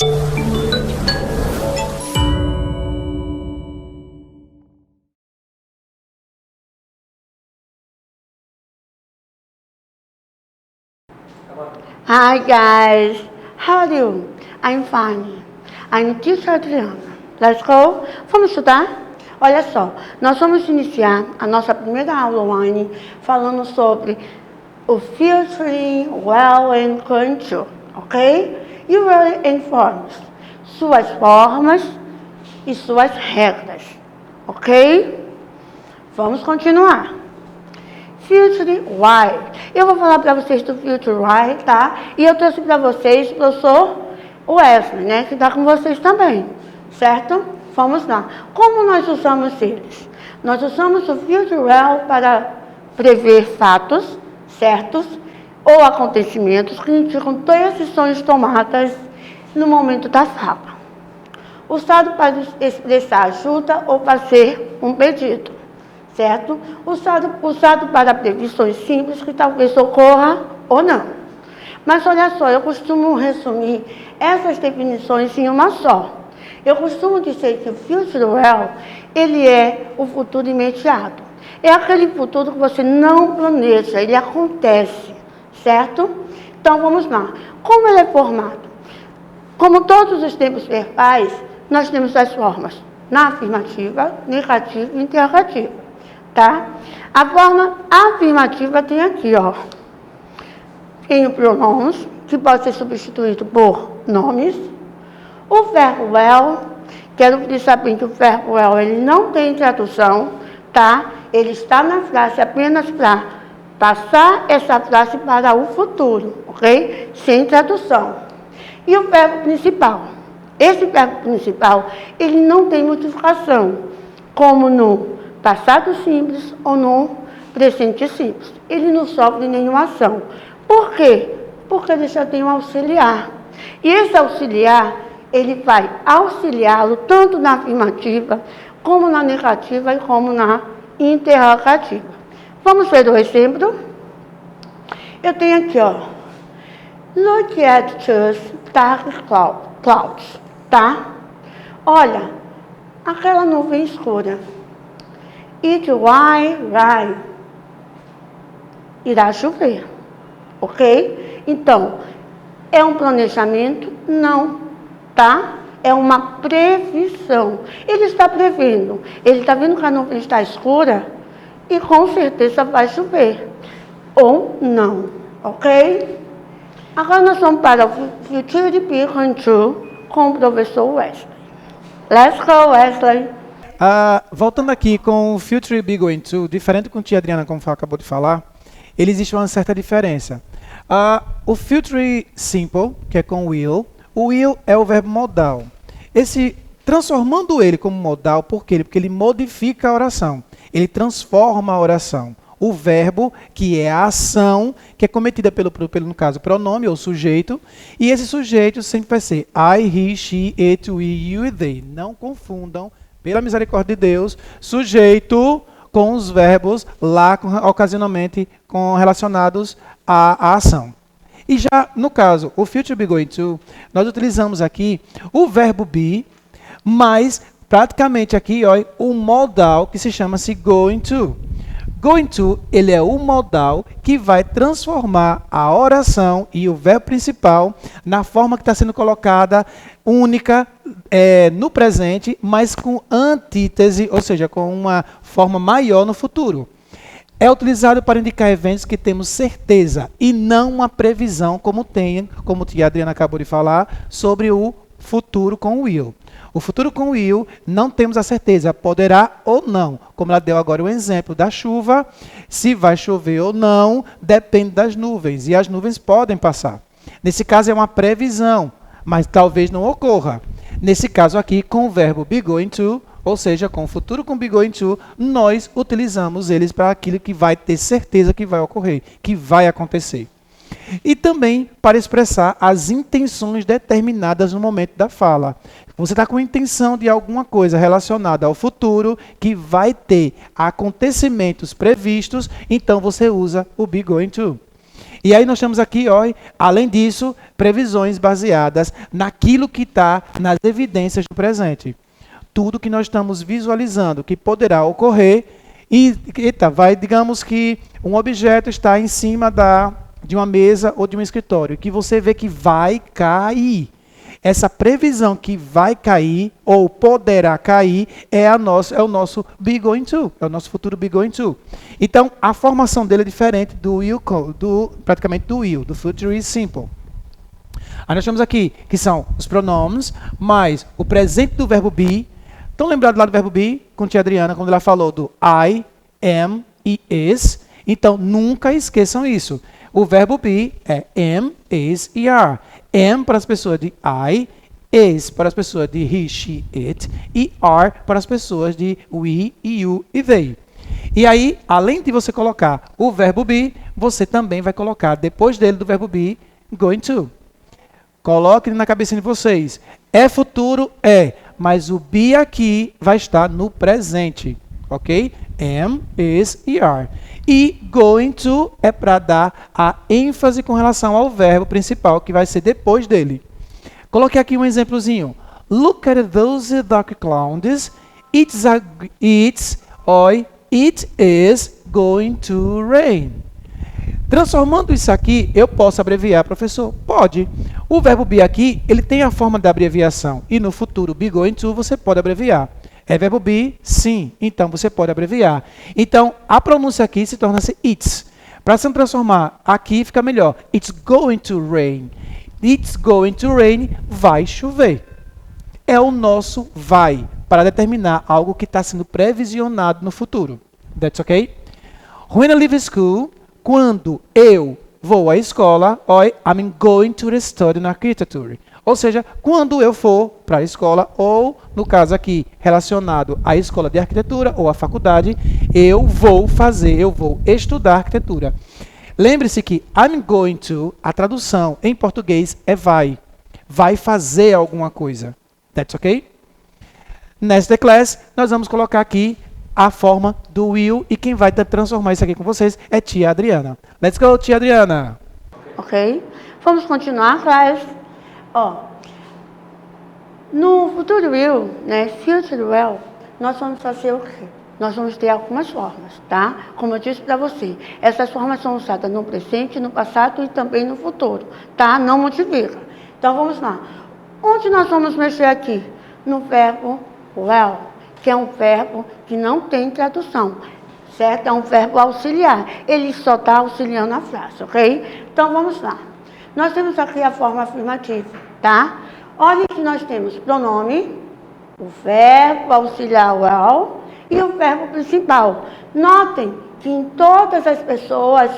Hi guys, how are you? I'm fine. I'm teacher Adriana. Let's go? Vamos estudar? Olha só, nós vamos iniciar a nossa primeira aula online falando sobre o filtering, well and control, ok? You will inform suas formas e suas regras, ok? Vamos continuar. Filter why. Eu vou falar para vocês do filter why, tá? E eu trouxe para vocês o professor Wesley, né? Que está com vocês também, certo? Vamos lá. Como nós usamos eles? Nós usamos o filter well para prever fatos certos ou acontecimentos que indicam decisões tomadas no momento da fala. Usado para expressar ajuda ou fazer um pedido, certo? Usado para previsões simples que talvez ocorra ou não. Mas olha só, eu costumo resumir essas definições em uma só. Eu costumo dizer que o future well, ele é o futuro imediato. É aquele futuro que você não planeja, ele acontece, certo? Então vamos lá. Como ele é formado? Como todos os tempos verbais, nós temos as formas na afirmativa, negativa e interrogativa, tá? A forma afirmativa tem aqui, ó. Tem o pronomes, que pode ser substituído por nomes. O verbo well, quero que vocês saibam que o verbo well, ele não tem tradução, tá? Ele está na frase apenas para passar essa frase para o futuro, ok? Sem tradução. E o verbo principal. Esse verbo principal, ele não tem modificação, como no passado simples ou no presente simples. Ele não sofre nenhuma ação. Por quê? Porque ele já tem um auxiliar. E esse auxiliar, ele vai auxiliá-lo tanto na afirmativa, como na negativa e como na interrogativa. Vamos ver o exemplo? Eu tenho aqui, ó. Look at those dark clouds, tá? Olha, aquela nuvem escura. It will rain. Irá chover, ok? Então, é um planejamento? Não, tá? É uma previsão. Ele está prevendo. Ele está vendo que a nuvem está escura e com certeza vai chover. Ou não, ok? Agora nós vamos para o Future Be Control com o professor Wesley. Let's go, Wesley. Voltando aqui com o Future Be Going To, diferente com a tia Adriana, como acabou de falar, ele existe uma certa diferença. O Future Simple, que é com will, o will é o verbo modal. Transformando ele como modal, por quê? Porque ele modifica a oração, ele transforma a oração. O verbo, que é a ação, que é cometida pelo no caso, pronome ou sujeito, e esse sujeito sempre vai ser I, he, she, it, we, you e they. Não confundam, pela misericórdia de Deus, sujeito com os verbos lá ocasionalmente relacionados à ação. E já, no caso, o future be going to, nós utilizamos aqui o verbo be, mas praticamente aqui, ó, o modal que se chama-se going to. Going to, ele é o modal que vai transformar a oração e o verbo principal na forma que está sendo colocada única no presente, mas com antítese, ou seja, com uma forma maior no futuro. É utilizado para indicar eventos que temos certeza e não uma previsão como a tia Adriana acabou de falar, sobre o futuro com will. O futuro com will, não temos a certeza, poderá ou não. Como ela deu agora o exemplo da chuva, se vai chover ou não, depende das nuvens, e as nuvens podem passar. Nesse caso é uma previsão, mas talvez não ocorra. Nesse caso aqui, com o verbo be going to, ou seja, com o futuro com be going to, nós utilizamos eles para aquilo que vai ter certeza que vai ocorrer, que vai acontecer. E também para expressar as intenções determinadas no momento da fala. Você está com intenção de alguma coisa relacionada ao futuro, que vai ter acontecimentos previstos, então você usa o be going to. E aí nós temos aqui, ó, além disso, previsões baseadas naquilo que está nas evidências do presente. Tudo que nós estamos visualizando que poderá ocorrer e digamos que um objeto está em cima de uma mesa ou de um escritório, que você vê que vai cair. Essa previsão que vai cair ou poderá cair é o nosso be going to, é o nosso futuro be going to. Então, a formação dele é diferente praticamente do will, do future simple. Aí nós temos aqui, que são os pronomes, mais o presente do verbo be. Estão lembrados lá do verbo be, com a tia Adriana, quando ela falou do I, am e is? Então, nunca esqueçam isso. O verbo be é am, is e are. Am para as pessoas de I, is para as pessoas de he, she, it, e are para as pessoas de we, you e they. E aí, além de você colocar o verbo be, você também vai colocar, depois dele, do verbo be, going to. Coloque na cabeça de vocês. É futuro? É. Mas o be aqui vai estar no presente. Ok? Am, is e are. E going to é para dar a ênfase com relação ao verbo principal, que vai ser depois dele. Coloquei aqui um exemplozinho. Look at those dark clouds. It is going to rain. Transformando isso aqui, eu posso abreviar, professor? Pode. O verbo be aqui, ele tem a forma da abreviação. E no futuro, be going to, você pode abreviar. É verbo be? Sim. Então, você pode abreviar. Então, a pronúncia aqui se torna-se it's. Para se transformar aqui, fica melhor. It's going to rain. It's going to rain. Vai chover. É o nosso vai, para determinar algo que está sendo previsionado no futuro. That's okay? When I leave school, quando eu vou à escola, I'm going to study in architecture. Ou seja, quando eu for para a escola, ou, no caso aqui, relacionado à escola de arquitetura ou à faculdade, eu vou estudar arquitetura. Lembre-se que I'm going to, a tradução em português é vai. Vai fazer alguma coisa. That's okay? Nesta class, nós vamos colocar aqui a forma do will, e quem vai transformar isso aqui com vocês é tia Adriana. Let's go, tia Adriana. Ok? Vamos continuar, class. No futuro will, né, future will, nós vamos fazer o quê? Nós vamos ter algumas formas, tá? Como eu disse para você, essas formas são usadas no presente, no passado e também no futuro, tá? Não modifica. Então, vamos lá. Onde nós vamos mexer aqui? No verbo will, que é um verbo que não tem tradução, certo? É um verbo auxiliar. Ele só está auxiliando a frase, ok? Então, vamos lá. Nós temos aqui a forma afirmativa, tá? Olha que nós temos pronome, o verbo auxiliar will e o verbo principal. Notem que em todas as pessoas,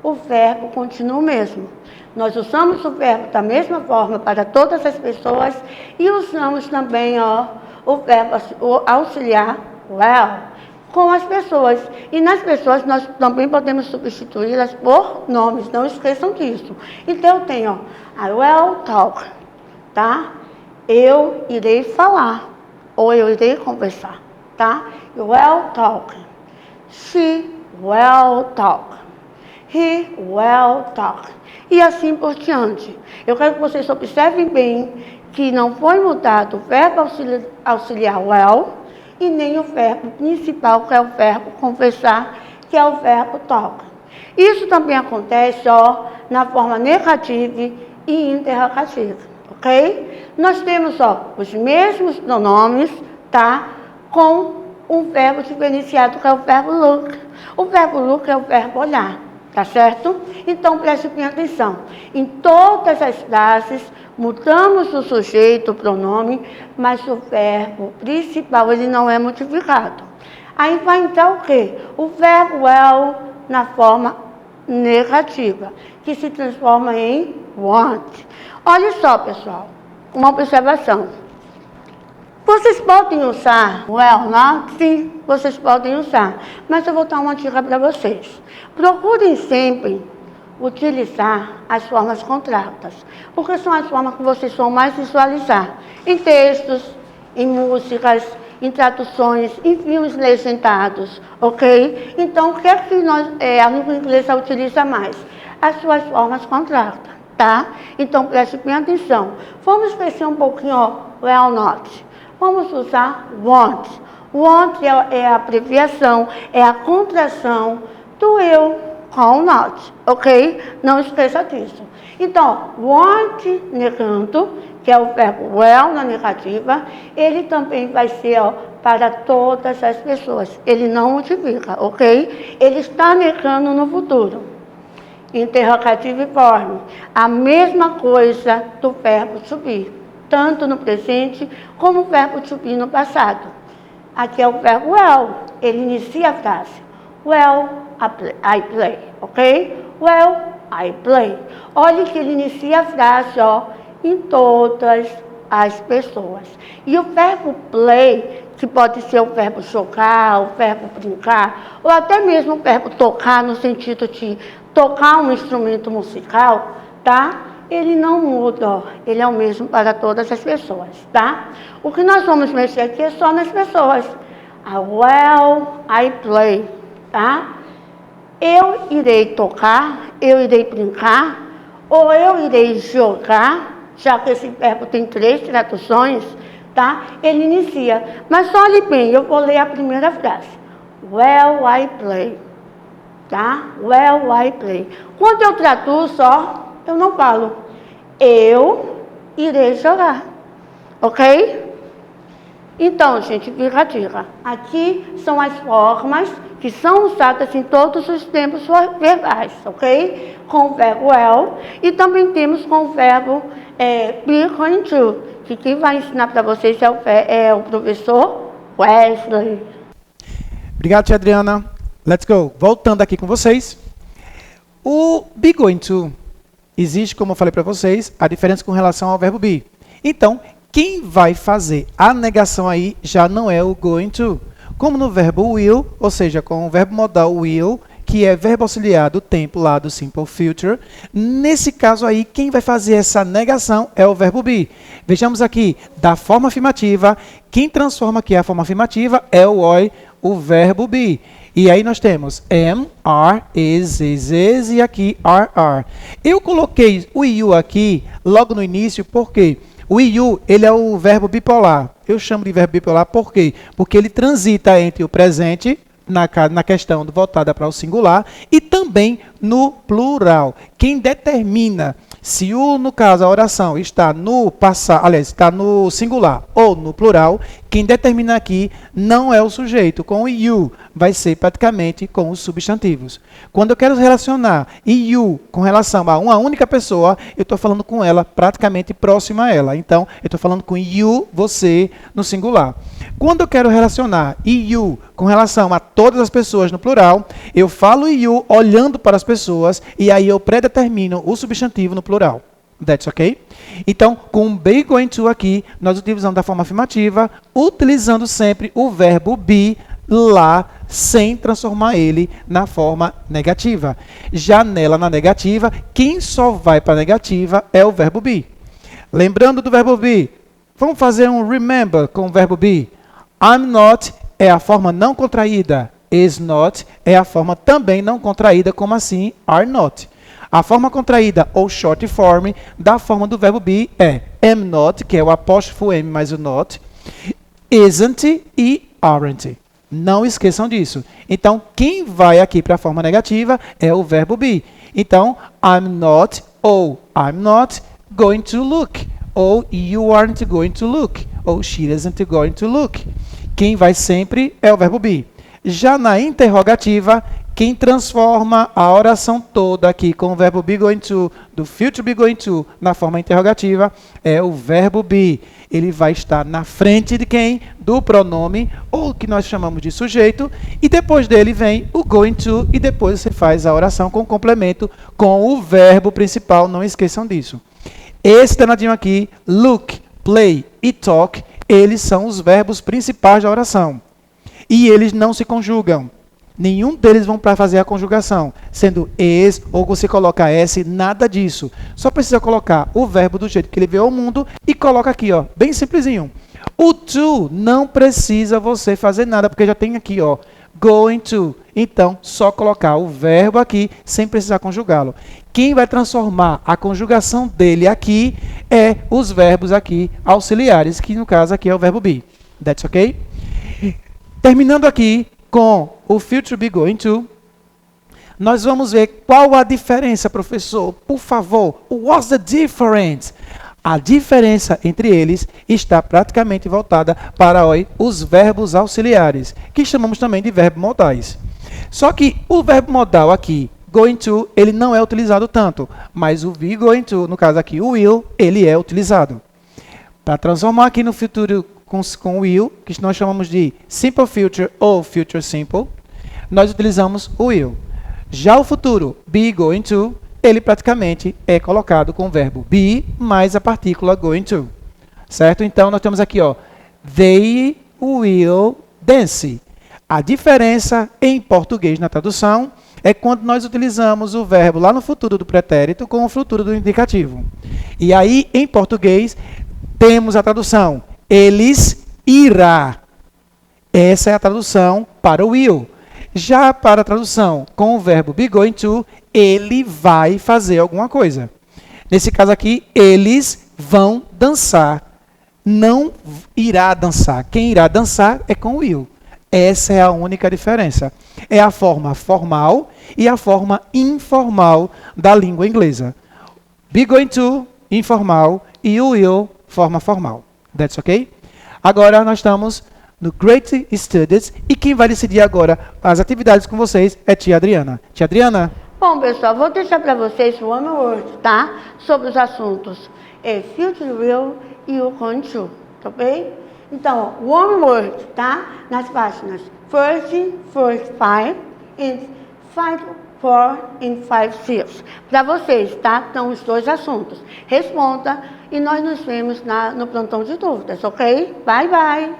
o verbo continua o mesmo. Nós usamos o verbo da mesma forma para todas as pessoas e usamos também, o verbo auxiliar will com as pessoas. E nas pessoas nós também podemos substituí-las por nomes, não esqueçam disso. Então eu tenho, I will talk, tá? Eu irei falar, ou eu irei conversar, tá? You will talk. She will talk. He will talk. E assim por diante. Eu quero que vocês observem bem que não foi mudado o verbo auxiliar will e nem o verbo principal, que é o verbo conversar, que é o verbo talk. Isso também acontece, na forma negativa e interrogativa, ok? Nós temos, os mesmos pronomes, tá? Com um verbo diferenciado, que é o verbo look. O verbo look é o verbo olhar, tá certo? Então, preste bem atenção. Em todas as frases, mudamos o sujeito, o pronome, mas o verbo principal, ele não é modificado. Aí vai entrar o quê? O verbo will na forma negativa, que se transforma em want. Olha só, pessoal, uma observação. Vocês podem usar will not? Sim, vocês podem usar. Mas eu vou dar uma dica para vocês. Procurem sempre utilizar as formas contratas, porque são as formas que vocês vão mais visualizar em textos, em músicas, em traduções, em filmes legendados, ok? Então, o que é que a língua inglesa utiliza mais? as suas formas contractas, tá? Então, preste bem atenção. Vamos crescer um pouquinho, ó, will not. Vamos usar want. Want é a abreviação, é a contração do will com not, ok? Não esqueça disso. Então, want negando, que é o verbo will na negativa, ele também vai ser, ó, para todas as pessoas. Ele não multiplica, ok? Ele está negando no futuro. Interrogativo e forme. A mesma coisa do verbo to be, tanto no presente como o verbo to be no passado. Aqui é o verbo well, ele inicia a frase. Well, I play, ok? Well, I play. Olha que ele inicia a frase, ó, em todas as pessoas. E o verbo play, que pode ser o verbo jogar, o verbo brincar, ou até mesmo o verbo tocar, no sentido de tocar um instrumento musical, tá? Ele não muda, ó, ele é o mesmo para todas as pessoas, tá? O que nós vamos mexer aqui é só nas pessoas. Well, I play, tá? Eu irei tocar, eu irei brincar, ou eu irei jogar, já que esse verbo tem 3 traduções, tá? Ele inicia. Mas olhe bem, eu vou ler a primeira frase. Well, I play, tá? Well, I play. Quando eu traduzo, ó, eu não falo. Eu irei jogar, ok? Então, gente, fica a dica. Aqui são as formas que são usadas em todos os tempos verbais, ok? Com o verbo well. E também temos com o verbo be going to, que quem vai ensinar para vocês é o professor Wesley. Obrigado, tia Adriana. Let's go. Voltando aqui com vocês. O be going to, existe, como eu falei para vocês, a diferença com relação ao verbo be. Então, quem vai fazer a negação aí já não é o going to. Como no verbo will, ou seja, com o verbo modal will, que é verbo auxiliar do tempo lá do simple future, nesse caso aí, quem vai fazer essa negação é o verbo be. Vejamos aqui, da forma afirmativa, quem transforma aqui a forma afirmativa é o verbo be. E aí nós temos am, are, is, e aqui are. Eu coloquei o you aqui logo no início, porque o you, ele é o verbo bipolar. Eu chamo de verbo bipolar por quê? Porque ele transita entre o presente, na questão voltada para o singular, e também no plural. Quem determina se no caso a oração está no passado, aliás, está no singular ou no plural, quem determina aqui não é o sujeito com o you, vai ser praticamente com os substantivos. Quando eu quero relacionar you com relação a uma única pessoa, eu estou falando com ela praticamente próxima a ela. Então, eu estou falando com you, você, no singular. Quando eu quero relacionar you com relação a todas as pessoas no plural, eu falo you olhando para as pessoas e aí eu predetermino o substantivo no plural. That's ok? Então, com be going to aqui, nós utilizamos a forma afirmativa, utilizando sempre o verbo be lá, sem transformar ele na forma negativa. Já nela, na negativa, quem só vai para a negativa é o verbo be. Lembrando do verbo be, vamos fazer um remember com o verbo be. I'm not é a forma não contraída. Is not é a forma também não contraída, como assim are not. A forma contraída, ou short form, da forma do verbo be é am not, que é o apóstrofo M mais o not, isn't e aren't. Não esqueçam disso. Então, quem vai aqui para a forma negativa é o verbo be. Então, I'm not ou I'm not going to look. Ou you aren't going to look. Ou she isn't going to look. Quem vai sempre é o verbo be. Já na interrogativa, quem transforma a oração toda aqui com o verbo be going to, do future be going to, na forma interrogativa, é o verbo be. Ele vai estar na frente de quem? Do pronome, ou que nós chamamos de sujeito, e depois dele vem o going to, e depois você faz a oração com complemento com o verbo principal, não esqueçam disso. Esse danadinho aqui, look, play e talk, eles são os verbos principais da oração. E eles não se conjugam. Nenhum deles vão para fazer a conjugação, sendo is, ou você coloca s, nada disso. Só precisa colocar o verbo do jeito que ele veio ao mundo e coloca aqui, ó, bem simplesinho. O to não precisa você fazer nada, porque já tem aqui, ó, going to. Então, só colocar o verbo aqui sem precisar conjugá-lo. Quem vai transformar a conjugação dele aqui é os verbos aqui auxiliares, que no caso aqui é o verbo be. That's okay? Terminando aqui com o future be going to, nós vamos ver qual a diferença, professor. Por favor, what's the difference? A diferença entre eles está praticamente voltada para os verbos auxiliares, que chamamos também de verbos modais. Só que o verbo modal aqui, going to, ele não é utilizado tanto, mas o be going to, no caso aqui o will, ele é utilizado. Para transformar aqui no futuro com will, que nós chamamos de simple future ou future simple, nós utilizamos o will. Já o futuro, be going to, ele praticamente é colocado com o verbo be mais a partícula going to. Certo? Então, nós temos aqui, ó, they will dance. A diferença em português na tradução é quando nós utilizamos o verbo lá no futuro do pretérito com o futuro do indicativo. E aí, em português, temos a tradução eles irá. Essa é a tradução para o will. Já para a tradução com o verbo be going to, ele vai fazer alguma coisa. Nesse caso aqui, eles vão dançar. Não irá dançar. Quem irá dançar é com o will. Essa é a única diferença. É a forma formal e a forma informal da língua inglesa. Be going to, informal, e o will, forma formal. That's okay? Agora nós estamos no Great Studies, e quem vai decidir agora as atividades com vocês é tia Adriana. Tia Adriana? Bom, pessoal, vou deixar para vocês o one word, tá? Sobre os assuntos future will e o going to, tá ok? Então, one word, tá? Nas páginas first 5 and 5 4 and 5 6. Para vocês, tá? Então, os dois assuntos. Responda e nós nos vemos no plantão de dúvidas, ok? Bye, bye!